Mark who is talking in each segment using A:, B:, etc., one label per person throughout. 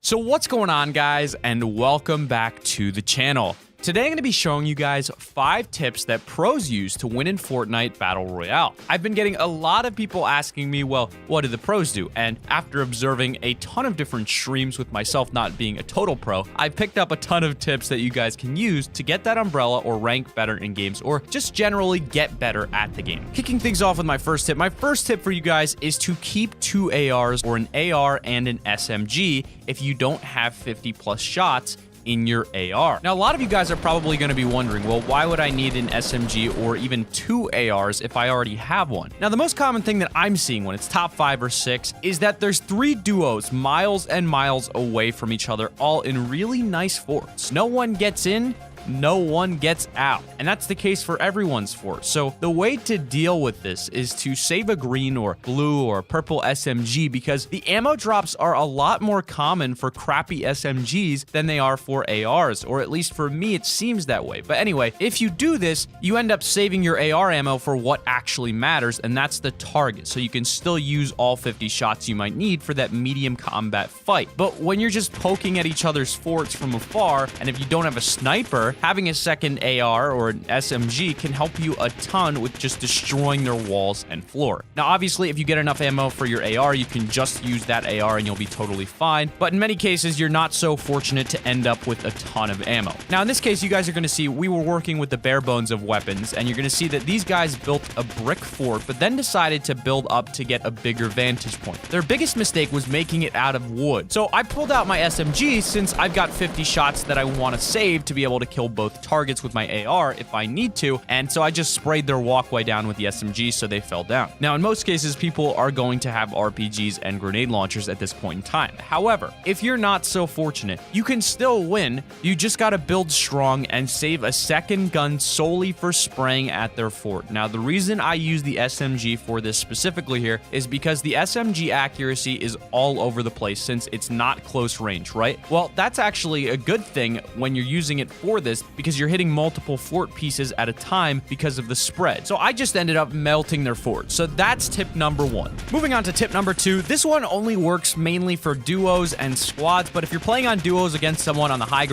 A: So what's going on, guys, and welcome back to the channel. Today I'm going to be showing you guys 5 tips that pros use to win in Fortnite Battle Royale. I've been getting a lot of people asking me, well, what do the pros do? And after observing a ton of different streams with myself not being a total pro, I picked up a ton of tips that you guys can use to get that umbrella or rank better in games, or just generally get better at the game. Kicking things off with my first tip for you guys is to keep 2 ARs or an AR and an SMG if you don't have 50 plus shots in your AR. Now, a lot of you guys are probably going to be wondering, well, why would I need an SMG or even 2 ARs if I already have one? Now, the most common thing that I'm seeing when it's top 5 or 6 is that there's 3 duos miles and miles away from each other, all in really nice forts. No one gets in, no one gets out. And that's the case for everyone's fort. So the way to deal with this is to save a green or blue or purple SMG, because the ammo drops are a lot more common for crappy SMGs than they are for ARs, or at least for me it seems that way. But anyway, if you do this, you end up saving your AR ammo for what actually matters, and that's the target. So you can still use all 50 shots you might need for that medium combat fight. But when you're just poking at each other's forts from afar, and if you don't have a sniper, having a second AR or an SMG can help you a ton with just destroying their walls and floor. Now, obviously, if you get enough ammo for your AR, you can just use that AR and you'll be totally fine. But in many cases, you're not so fortunate to end up with a ton of ammo. Now, in this case, you guys are going to see we were working with the bare bones of weapons, and you're going to see that these guys built a brick fort, but then decided to build up to get a bigger vantage point. Their biggest mistake was making it out of wood. So I pulled out my SMG since I've got 50 shots that I want to save to be able to kill both targets with my AR if I need to, and so I just sprayed their walkway down with the SMG so they fell down. Now, in most cases, people are going to have RPGs and grenade launchers at this point in time. However, if you're not so fortunate, you can still win. You just gotta build strong and save a second gun solely for spraying at their fort. Now, the reason I use the SMG for this specifically here is because the SMG accuracy is all over the place since it's not close range, right? Well, that's actually a good thing when you're using it for this, because you're hitting multiple fort pieces at a time because of the spread. So I just ended up melting their fort. So that's tip number 1. Moving on to tip number 2. This one only works mainly for duos and squads, but if you're playing on duos against someone on the high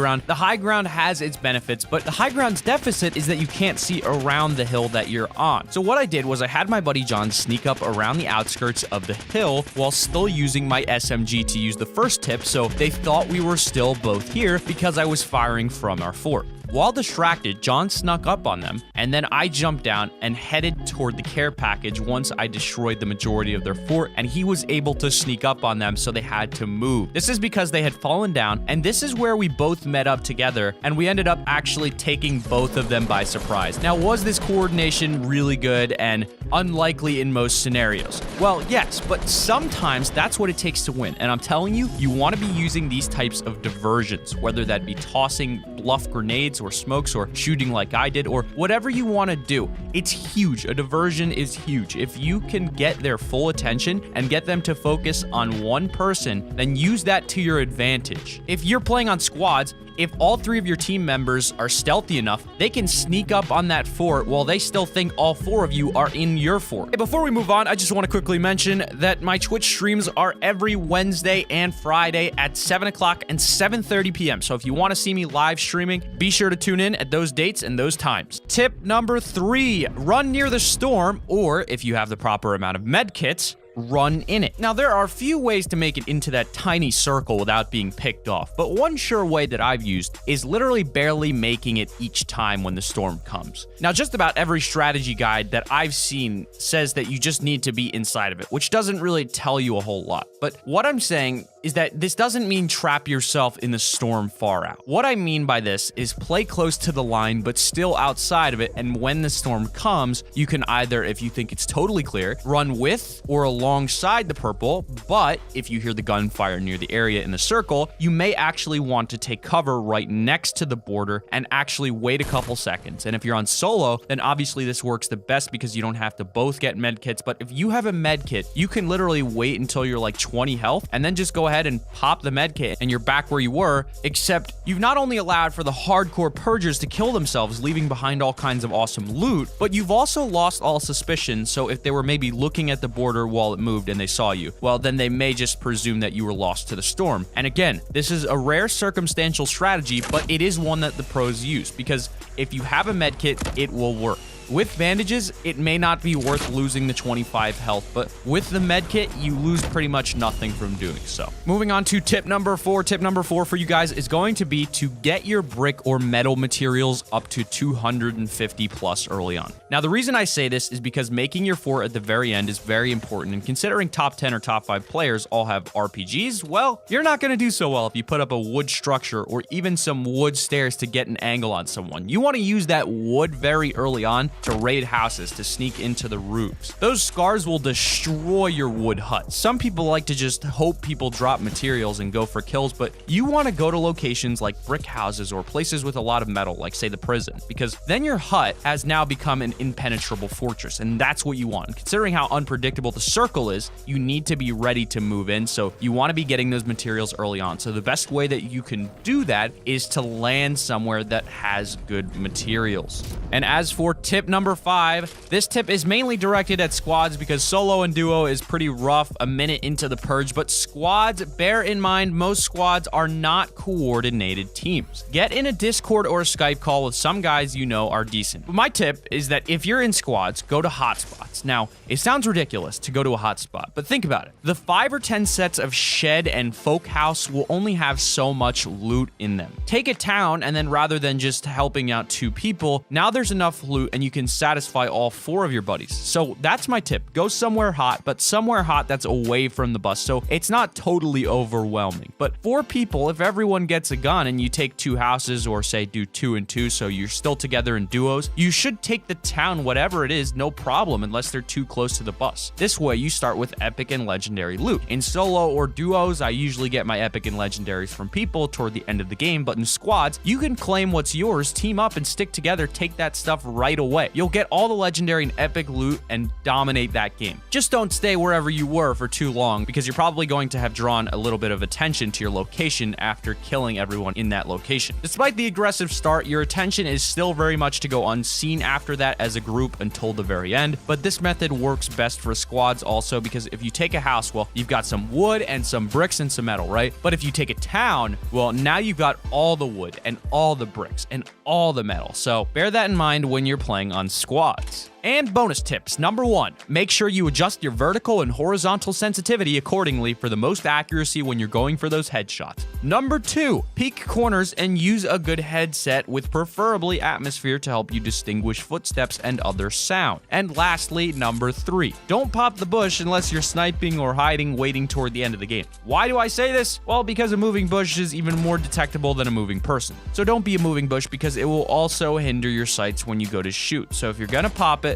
A: ground has its benefits, but the high ground's deficit is that you can't see around the hill that you're on. So what I did was I had my buddy John sneak up around the outskirts of the hill while still using my SMG to use the first tip, so they thought we were still both here because I was firing from our fort. While distracted, John snuck up on them, and then I jumped down and headed toward the care package once I destroyed the majority of their fort, and he was able to sneak up on them, so they had to move. This is because they had fallen down, and this is where we both met up together, and we ended up actually taking both of them by surprise. Now, was this coordination really good and unlikely in most scenarios? Well, yes, but sometimes that's what it takes to win, and I'm telling you, you want to be using these types of diversions, whether that be tossing bluff grenades or smokes or shooting like I did, or whatever you want to do. It's huge. A diversion is huge. If you can get their full attention and get them to focus on one person, then use that to your advantage. If you're playing on squads, if all 3 of your team members are stealthy enough, they can sneak up on that fort while they still think all 4 of you are in your fort. Hey, before we move on, I just want to quickly mention that my Twitch streams are every Wednesday and Friday at 7 o'clock and 7:30 p.m. So if you want to see me live streaming, be sure to tune in at those dates and those times. Tip number 3, run near the storm, or if you have the proper amount of med kits, run in it. Now, there are a few ways to make it into that tiny circle without being picked off, but one sure way that I've used is literally barely making it each time when the storm comes. Now, just about every strategy guide that I've seen says that you just need to be inside of it, which doesn't really tell you a whole lot. But what I'm saying is that this doesn't mean trap yourself in the storm far out. What I mean by this is play close to the line, but still outside of it, and when the storm comes, you can either, if you think it's totally clear, run with or alongside the purple, but if you hear the gunfire near the area in the circle, you may actually want to take cover right next to the border and actually wait a couple seconds. And if you're on solo, then obviously this works the best because you don't have to both get med kits, but if you have a med kit, you can literally wait until you're like 20 health and then just go ahead and pop the med kit and you're back where you were, except you've not only allowed for the hardcore purgers to kill themselves, leaving behind all kinds of awesome loot, but you've also lost all suspicion. So if they were maybe looking at the border while it moved and they saw you, well, then they may just presume that you were lost to the storm. And again, this is a rare circumstantial strategy, but it is one that the pros use, because if you have a med kit, it will work. With bandages, it may not be worth losing the 25 health, but with the med kit, you lose pretty much nothing from doing so. Moving on to tip number 4. Tip number 4 for you guys is going to be to get your brick or metal materials up to 250 plus early on. Now, the reason I say this is because making your fort at the very end is very important, and considering top 10 or top 5 players all have RPGs, well, you're not going to do so well if you put up a wood structure or even some wood stairs to get an angle on someone. You want to use that wood very early on to raid houses, to sneak into the roofs. Those scars will destroy your wood hut. Some people like to just hope people drop materials and go for kills, but you want to go to locations like brick houses or places with a lot of metal, like say the prison, because then your hut has now become an impenetrable fortress, and that's what you want. And considering how unpredictable the circle is, you need to be ready to move in, so you want to be getting those materials early on. So the best way that you can do that is to land somewhere that has good materials. And as for tip number 5, this tip is mainly directed at squads because solo and duo is pretty rough a minute into the purge, but squads, bear in mind, most squads are not coordinated teams. Get in a Discord or a Skype call with some guys you know are decent. But my tip is that if you're in squads, go to hotspots. Now, it sounds ridiculous to go to a hotspot, but think about it. The 5 or 10 sets of shed and folk house will only have so much loot in them. Take a town, and then rather than just helping out 2 people, now there's enough loot and you can satisfy all 4 of your buddies. So that's my tip. Go somewhere hot, but somewhere hot that's away from the bus, so it's not totally overwhelming. But 4 people, if everyone gets a gun and you take 2 houses, or say do 2 and 2, so you're still together in duos, you should take the town, whatever it is, no problem, unless they're too close to the bus. This way you start with epic and legendary loot. In solo or duos, I usually get my epic and legendaries from people toward the end of the game, but in squads, you can claim what's yours, team up and stick together, take that stuff right away. You'll get all the legendary and epic loot and dominate that game. Just don't stay wherever you were for too long, because you're probably going to have drawn a little bit of attention to your location after killing everyone in that location. Despite the aggressive start, your attention is still very much to go unseen after that as a group until the very end, but this method works best for squads also, because if you take a house, well, you've got some wood and some bricks and some metal, right? But if you take a town, well, now you've got all the wood and all the bricks and all the metal. So bear that in mind when you're playing on squads. And bonus tips. Number 1, make sure you adjust your vertical and horizontal sensitivity accordingly for the most accuracy when you're going for those headshots. Number 2, peek corners and use a good headset with preferably atmosphere to help you distinguish footsteps and other sound. And lastly, number 3, don't pop the bush unless you're sniping or hiding waiting toward the end of the game. Why do I say this? Well, because a moving bush is even more detectable than a moving person. So don't be a moving bush, because it will also hinder your sights when you go to shoot. So if you're gonna pop it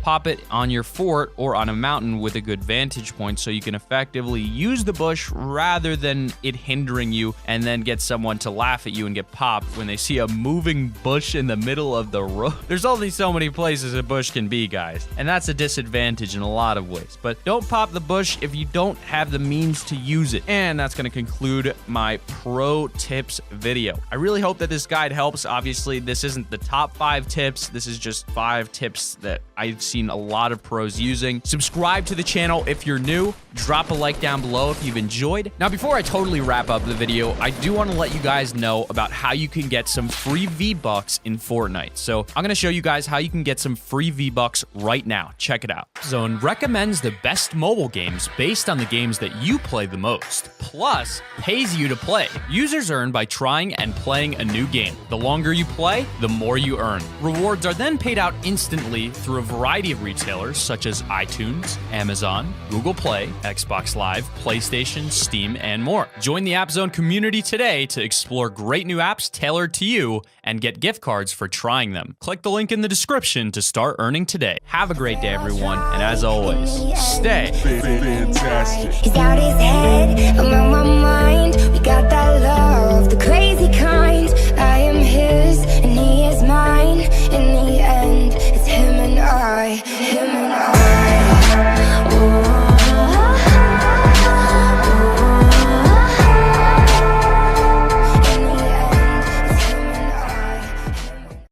A: on your fort or on a mountain with a good vantage point, so you can effectively use the bush rather than it hindering you, and then get someone to laugh at you and get popped when they see a moving bush in the middle of the road. There's only so many places a bush can be, guys, and that's a disadvantage in a lot of ways. But don't pop the bush if you don't have the means to use it. And that's going to conclude my pro tips video. I really hope that this guide helps. Obviously, this isn't the top 5 tips. This is just 5 tips that I've seen a lot of pros using. Subscribe to the channel if you're new. Drop a like down below if you've enjoyed. Now, before I totally wrap up the video, I do want to let you guys know about how you can get some free V-Bucks in Fortnite. So I'm going to show you guys how you can get some free V-Bucks right now. Check it out. Zone recommends the best mobile games based on the games that you play the most, plus pays you to play. Users earn by trying and playing a new game. The longer you play, the more you earn. Rewards are then paid out instantly through a variety of retailers such as iTunes, Amazon, Google Play, Xbox Live, PlayStation, Steam, and more. Join the AppZone community today to explore great new apps tailored to you and get gift cards for trying them. Click the link in the description to start earning today. Have a great day, everyone, and as always, stay fantastic. He's out his head, I'm on my mind. We got that love, the crazy.